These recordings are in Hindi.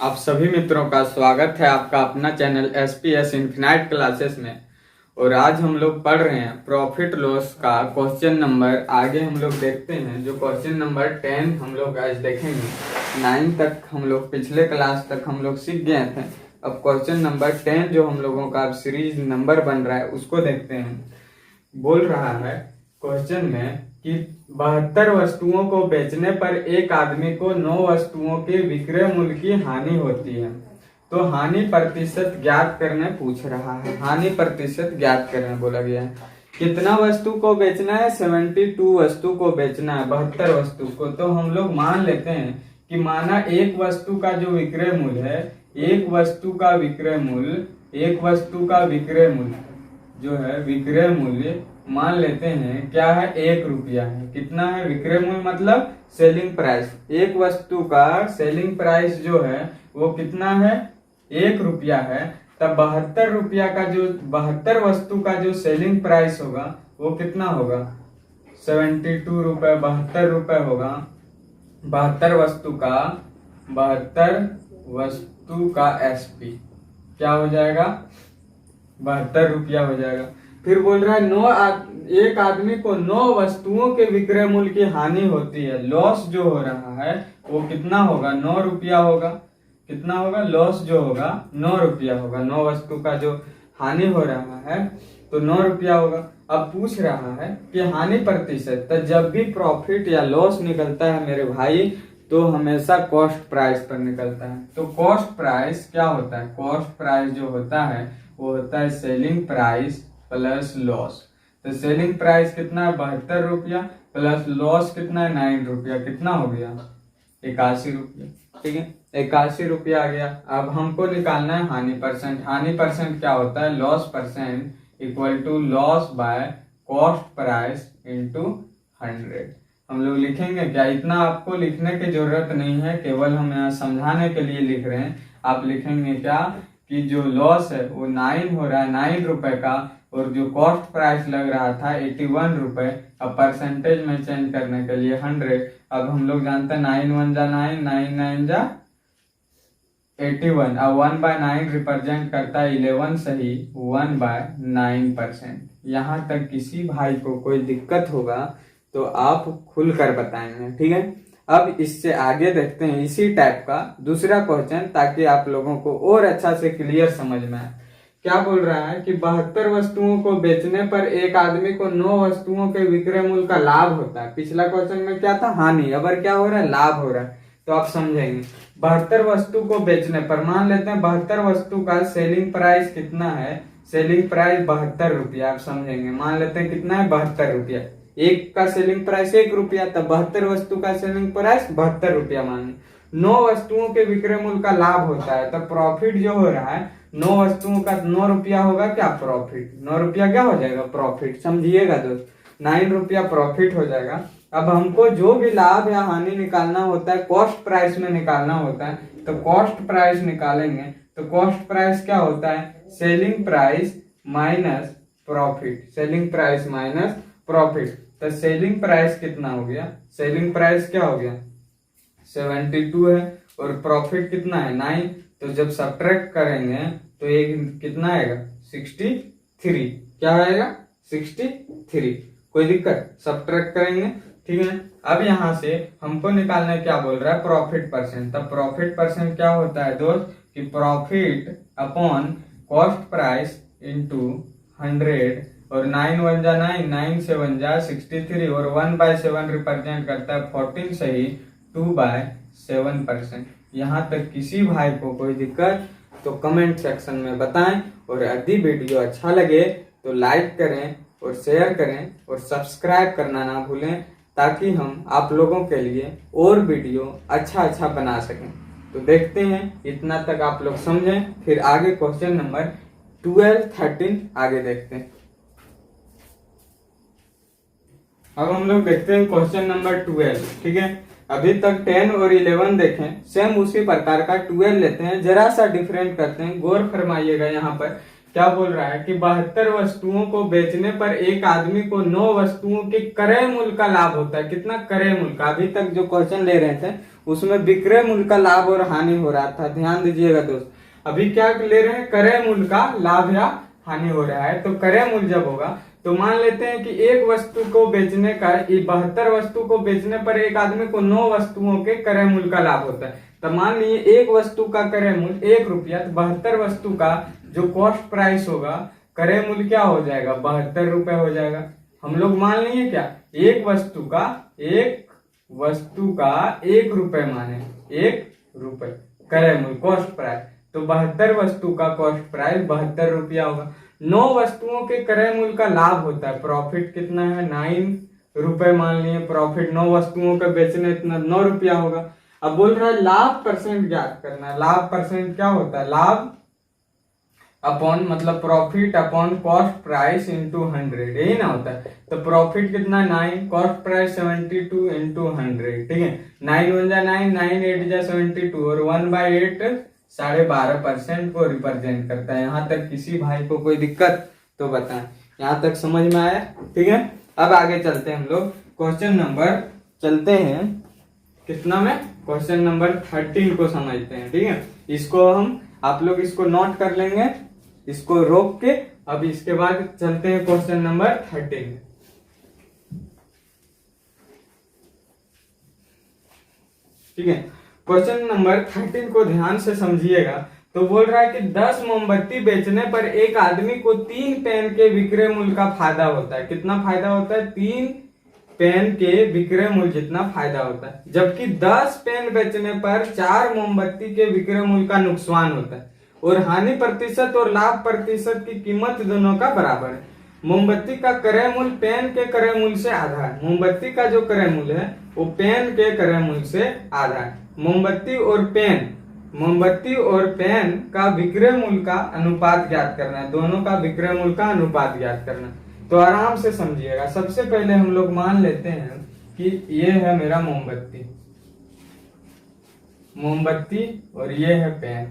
आप सभी मित्रों का स्वागत है आपका अपना चैनल SPS इन्फिनाइट क्लासेस में। और आज हम लोग पढ़ रहे हैं प्रॉफिट लॉस का क्वेश्चन नंबर। आगे हम लोग देखते हैं जो क्वेश्चन नंबर 10 हम लोग आज देखेंगे। 9 तक हम लोग पिछले क्लास तक हम लोग सीख गए थे। अब क्वेश्चन नंबर 10 जो हम लोगों का अब सीरीज नंबर बन रहा है उसको देखते हैं। बोल रहा है क्वेश्चन में कि 72 वस्तुओं को बेचने पर एक आदमी को 9 वस्तुओं के विक्रय मूल्य की हानि होती है। तो हानि प्रतिशत ज्ञात करने पूछ रहा है। हानि प्रतिशत ज्ञात करने बोला गया है। कितना वस्तु को बेचना है? 72 वस्तु को बेचना है, 72 वस्तु को। तो हम लोग मान लेते हैं कि माना एक वस्तु का जो विक्रय मूल्य है, एक वस्तु का विक्रय मूल्य जो है विक्रय मूल्य मान लेते हैं क्या है, 1 रुपया है। कितना है विक्रय मूल्य? मतलब सेलिंग प्राइस। एक वस्तु का सेलिंग प्राइस जो है वो कितना है, 1 रुपया है। तब 72 रुपया का जो 72 वस्तु का जो सेलिंग प्राइस होगा वो कितना होगा? 72 रुपए, 72 रुपए होगा। 72 वस्तु का SP क्या हो जाएगा? 72 रुपया हो जाएगा। फिर बोल रहा है एक आदमी को 9 वस्तुओं के विक्रय मूल्य की हानि होती है। लॉस जो हो रहा है वो कितना होगा? 9 रुपया होगा। कितना होगा? लॉस जो होगा 9 रुपया होगा। 9 वस्तु का जो हानि हो रहा है तो 9 रुपया होगा। अब पूछ रहा है कि हानि प्रतिशत। तो जब भी प्रॉफिट या लॉस निकलता है मेरे भाई तो हमेशा कॉस्ट प्राइस पर निकलता है। तो कॉस्ट प्राइस क्या होता है? कॉस्ट प्राइस जो होता है वो होता है सेलिंग प्राइस प्लस लॉस। तो सेलिंग प्राइस कितना है? 72 रुपया प्लस लॉस कितना है? 9 रुपया। कितना हो गया? 81 रुपया। ठीक है, 81 रुपया आ गया। अब हमको निकालना है हानि परसेंट। हानि परसेंट क्या होता है? Loss percent equal to loss by cost price into 100। हम लोग लिखेंगे क्या? इतना आपको लिखने की जरूरत नहीं है, केवल हम यहाँ समझाने के लिए लिख रहे हैं। आप लिखेंगे क्या कि जो लॉस है वो 9 हो रहा है, 9 रुपए का, और जो कॉस्ट प्राइस लग रहा था 81 रुपए। अब परसेंटेज में चेंज करने के लिए 100। अब हम लोग जानते हैं 9 1 जा 9, 9 9 जा 81। अब 1/9 रिप्रेजेंट करता है 11 सही 1/9%। यहाँ तक किसी भाई को कोई दिक्कत होगा तो आप खुलकर बताएंगे, ठीक है। अब इससे आगे देखते हैं इसी टाइप का दूसरा क्वेश्चन, ताकि आप लोगों को और अच्छा से क्लियर समझ में आए। क्या बोल रहा है कि 72 वस्तुओं को बेचने पर एक आदमी को 9 वस्तुओं के विक्रय मूल्य का लाभ होता है। पिछला क्वेश्चन में क्या था? हानि। अब क्या हो रहा है? लाभ हो रहा है। तो आप समझेंगे 72 वस्तु को बेचने पर मान लेते हैं 72 वस्तु का सेलिंग प्राइस कितना है? सेलिंग प्राइस 72 रुपया। आप समझेंगे, मान लेते हैं कितना है? 72 रुपया। एक का सेलिंग प्राइस 1 रुपया, तब 72 वस्तु का सेलिंग प्राइस 72 रुपया मान। 9 वस्तुओं के विक्रय मूल्य का लाभ होता है। तब प्रॉफिट जो हो रहा है 9 वस्तुओं का 9 रुपया होगा क्या? प्रॉफिट। 9 रुपया क्या हो जाएगा? प्रॉफिट। समझिएगा दोस्त, 9 रुपया प्रॉफिट हो जाएगा। अब हमको जो भी लाभ या हानि निकालना होता है कॉस्ट प्राइस में निकालना होता है। तो कॉस्ट प्राइस निकालेंगे तो कॉस्ट प्राइस क्या होता है? Selling price minus profit. Selling price minus profit. तो सेलिंग प्राइस कितना हो गया? सेलिंग प्राइस क्या हो गया? 72 है और प्रॉफिट कितना है? 9। तो जब सब्ट्रैक्ट करेंगे तो एक कितना आएगा? 63। क्या आएगा? 63। कोई दिक्कत? सब्ट्रैक्ट करेंगे, ठीक है। अब यहां से हमको निकालना क्या बोल रहा है? Profit percent. तब प्रॉफिट परसेंट क्या होता है दोस्त कि profit upon cost price into 100। और 9 1 जा 9, 9 7 जा 63, और 1/7 रिप्रेजेंट करता है 14 सही 2/7%। यहाँ तक किसी भाई को कोई दिक्कत तो कमेंट सेक्शन में बताएं। और यदि वीडियो अच्छा लगे तो लाइक करें और शेयर करें और सब्सक्राइब करना ना भूलें, ताकि हम आप लोगों के लिए और वीडियो अच्छा बना सकें। तो देखते हैं, इतना तक आप लोग समझें। फिर आगे क्वेश्चन नंबर 12 13 आगे देखते हैं। अब हम लोग देखते हैं क्वेश्चन नंबर 12, ठीक है। अभी तक 10 और 11 देखें, सेम उसी प्रकार का 12 लेते हैं, जरा सा डिफरेंट करते हैं। गौर फरमाइएगा यहाँ पर क्या बोल रहा है कि 72 वस्तुओं को बेचने पर एक आदमी को 9 वस्तुओं के क्रय मूल्य का लाभ होता है। कितना क्रय मूल्य का? अभी तक जो क्वेश्चन ले रहे थे उसमें विक्रय मूल्य का लाभ और हानि हो रहा था। ध्यान दीजिएगा दोस्त, अभी क्या ले रहे हैं, क्रय मूल्य का लाभ या हानि हो रहा है। तो क्रय मूल्य जब होगा तो मान लेते हैं कि एक वस्तु को बेचने का 72 वस्तु को बेचने पर एक आदमी को 9 वस्तुओं के क्रय मूल्य का लाभ होता है। तो मान लीजिए एक वस्तु का क्रय मूल्य 1 रुपया, तो 72 वस्तु का जो कॉस्ट प्राइस होगा, क्रय मूल्य क्या हो जाएगा, 72 रुपए हो जाएगा। हम लोग मान लिए क्या, एक वस्तु का 1 रुपए माने 1 रुपए क्रय मूल्य कॉस्ट प्राइस, तो 72 वस्तु का कॉस्ट प्राइस 72 रुपया होगा। 9 वस्तुओं के क्रय मूल्य का लाभ होता है, प्रॉफिट कितना है, 9 रुपए मान लिए प्रॉफिट, 9 वस्तुओं का बेचने इतना 9 रुपया होगा। अब बोल रहा है लाभ परसेंट ज्ञात करना है। लाभ परसेंट क्या होता है, लाभ अपॉन मतलब profit upon cost price into 100, यही ना होता है। तो प्रॉफिट कितना 9, कॉस्ट प्राइस 72 इंटू 100, ठीक है। 9 1 जा 9, 9 8 जा 72 और 1/8 12.5% को रिप्रेजेंट करता है। यहाँ तक किसी भाई को कोई दिक्कत तो बताएं, यहाँ तक समझ में आया, ठीक है। अब आगे चलते हैं, हम लोग क्वेश्चन नंबर चलते हैं कितना में, क्वेश्चन नंबर 13 को समझते हैं, ठीक है। इसको हम आप लोग इसको नोट कर लेंगे, इसको रोक के। अब इसके बाद चलते हैं क्वेश्चन नंबर 13, ठीक है। क्वेश्चन नंबर 13 को ध्यान से समझिएगा। तो बोल रहा है कि 10 मोमबत्ती बेचने पर एक आदमी को 3 पेन के विक्रय मूल्य का फायदा होता है। कितना फायदा होता है, 3 पेन के विक्रय मूल्य जितना फायदा होता है। जबकि 10 पेन बेचने पर 4 मोमबत्ती के विक्रय मूल्य का नुकसान होता है और हानि प्रतिशत और लाभ प्रतिशत की कीमत दोनों का बराबर है। मोमबत्ती का क्रय मूल्य पेन के क्रय मूल्य से आधा है। मोमबत्ती का जो क्रय मूल्य है वो पेन के क्रय मूल्य से आधा है। मोमबत्ती और पेन का विक्रय मूल्य का अनुपात ज्ञात करना है, दोनों का विक्रय मूल्य का अनुपात ज्ञात करना है। तो आराम से समझिएगा। सबसे पहले हम लोग मान लेते हैं कि ये है मेरा मोमबत्ती और ये है पेन।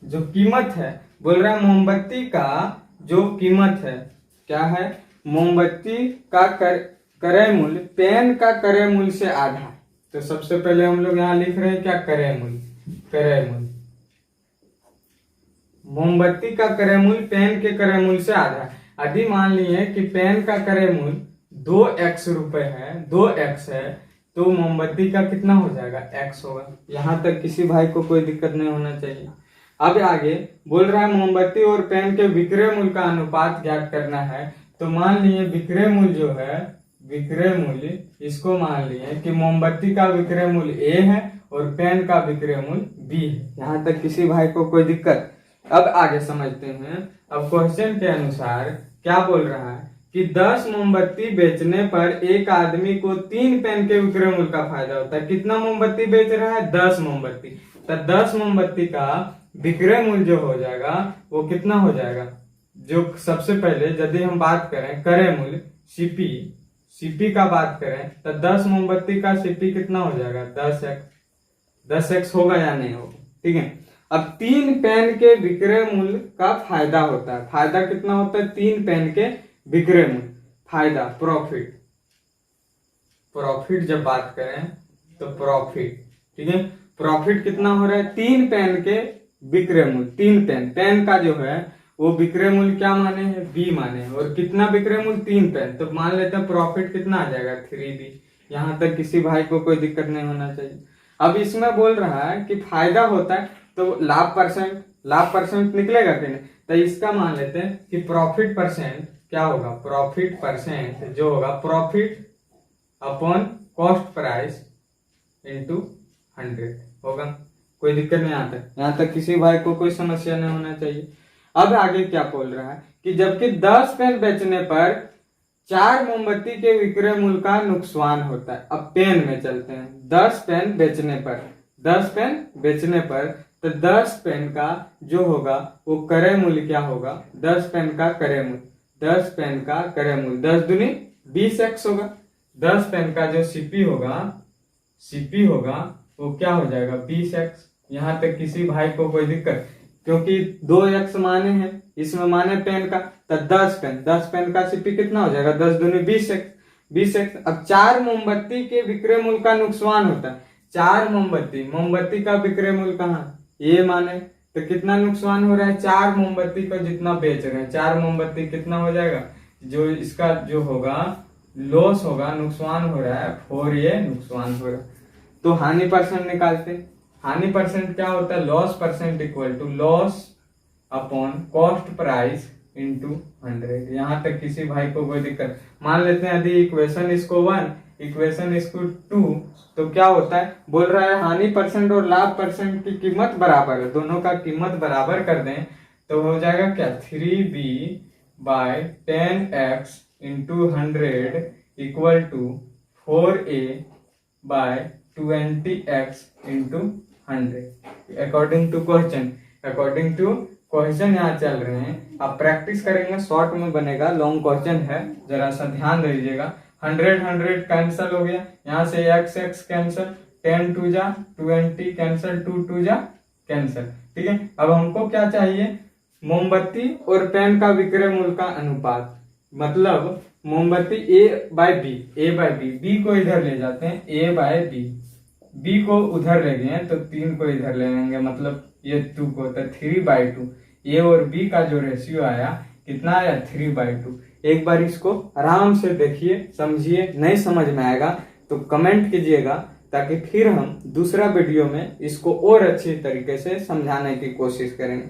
जो कीमत है, बोल रहा है मोमबत्ती का जो कीमत है क्या है, मोमबत्ती का क्रय मूल्य पेन का क्रय मूल्य से आधा है। तो सबसे पहले हम लोग यहाँ लिख रहे हैं क्या, क्रय मूल्य। मोमबत्ती का क्रय मूल्य पेन के क्रय मूल्य से आधा है। यदि मान लिए कि पेन का क्रय मूल्य 2x रुपए है, 2x है, तो मोमबत्ती का कितना हो जाएगा, x होगा। यहां तक किसी भाई को कोई दिक्कत नहीं होना चाहिए। अब आगे बोल रहा है मोमबत्ती और पेन के विक्रय मूल्य का अनुपात ज्ञात करना है। तो मान लिए विक्रय मूल्य जो है, विक्रय मूल्य इसको मान लिए कि मोमबत्ती का विक्रय मूल्य a है और पेन का विक्रय मूल्य b है। यहाँ तक किसी भाई को कोई दिक्कत। अब आगे समझते हैं। अब क्वेश्चन के अनुसार क्या बोल रहा है कि 10 मोमबत्ती बेचने पर एक आदमी को 3 पेन के विक्रय मूल्य का फायदा होता है। कितना मोमबत्ती बेच रहा है, 10 मोमबत्ती। तो 10 मोमबत्ती का विक्रय मूल्य जो हो जाएगा वो कितना हो जाएगा। जो सबसे पहले यदि हम बात करें क्रय मूल्य सीपी का बात करें तो 10 मोमबत्ती का सीपी कितना हो जाएगा, 10x होगा या नहीं होगा, ठीक है। अब 3 पेन के विक्रय मूल्य का फायदा होता है। फायदा कितना होता है, 3 पेन के विक्रय मूल्य, फायदा प्रॉफिट जब बात करें तो प्रॉफिट, ठीक है। प्रॉफिट कितना हो रहा है, 3 पेन के विक्रय मूल्य, 3 पेन का जो है वो विक्रय मूल्य क्या माने हैं, b माने हैं, और कितना विक्रय मूल्य, 3 पेन। तो मान लेते हैं प्रॉफिट कितना आ जाएगा, 3b। यहाँ तक किसी भाई को कोई दिक्कत नहीं होना चाहिए। अब इसमें बोल रहा है कि फायदा होता है तो लाभ परसेंट निकलेगा कि नहीं। तो इसका मान लेते हैं कि प्रॉफिट परसेंट क्या होगा, प्रॉफिट परसेंट जो होगा profit upon cost price into 100 होगा। कोई दिक्कत नहीं। यहाँ तक किसी भाई को कोई समस्या नहीं होना चाहिए। अब आगे क्या बोल रहा है कि जबकि 10 पेन बेचने पर 4 मोमबत्ती के विक्रय मूल्य का नुकसान होता है। अब पेन में चलते हैं। 10 पेन बेचने पर तो 10 पेन का जो होगा वो क्रय मूल्य क्या होगा, 10 पेन का क्रय मूल्य, 10 दूनी 20x होगा। 10 पेन का जो सीपी होगा वो क्या हो जाएगा, 20x। यहाँ तक किसी भाई को कोई दिक्कत, क्योंकि 2x माने हैं, इसमें माने पेन का, तो 10 पेन का सीपी कितना हो जाएगा, 10 दूनी 20x। अब 4 मोमबत्ती के विक्रय मूल्य का नुकसान होता है। 4 मोमबत्ती, मोमबत्ती का विक्रय मूल्य कहाँ ये माने, तो कितना नुकसान हो रहा है, 4 मोमबत्ती को जितना बेच रहे हैं, 4 मोमबत्ती कितना हो जाएगा, जो इसका जो होगा लॉस होगा, नुकसान हो रहा है 4 ये नुकसान हो रहा है। तो हानि परसेंट निकालते हैं। हानि परसेंट क्या होता है, loss percent equal to loss upon cost price into 100। यहां तक किसी भाई को कोई दिक्कत, मान लेते हैं यदि इक्वेशन इसको 1 इक्वेशन इसको 2, तो क्या होता है, बोल रहा है हानि परसेंट और लाभ परसेंट की कीमत बराबर है, दोनों का कीमत बराबर कर दें तो हो जाएगा क्या, 3b by 10x into 100 equal to 4a by 20x into 100 according to question. According to question यहाँ चल रहे हैं, आप प्रैक्टिस करेंगे शॉर्ट में बनेगा, लॉन्ग क्वेश्चन है, जरा सा ध्यान दीजिएगा। 100 कैंसिल हो गया, यहाँ से x कैंसिल, 10 2 जा 20 कैंसिल, 2 2 जा कैंसिल, ठीक है। अब हमको क्या चाहिए, मोमबत्ती और पेन का विक्रय मूल्य का अनुपात, मतलब मोमबत्ती ए बाय बी, बी को इधर ले जाते हैं, ए बाय बी को उधर ले गए तो 3 को इधर ले लेंगे, मतलब ये 2 को, तो 3/2। ए और बी का जो रेशियो आया कितना आया, 3/2। एक बार इसको आराम से देखिए समझिए, नहीं समझ में आएगा तो कमेंट कीजिएगा, ताकि फिर हम दूसरा वीडियो में इसको और अच्छी तरीके से समझाने की कोशिश करेंगे।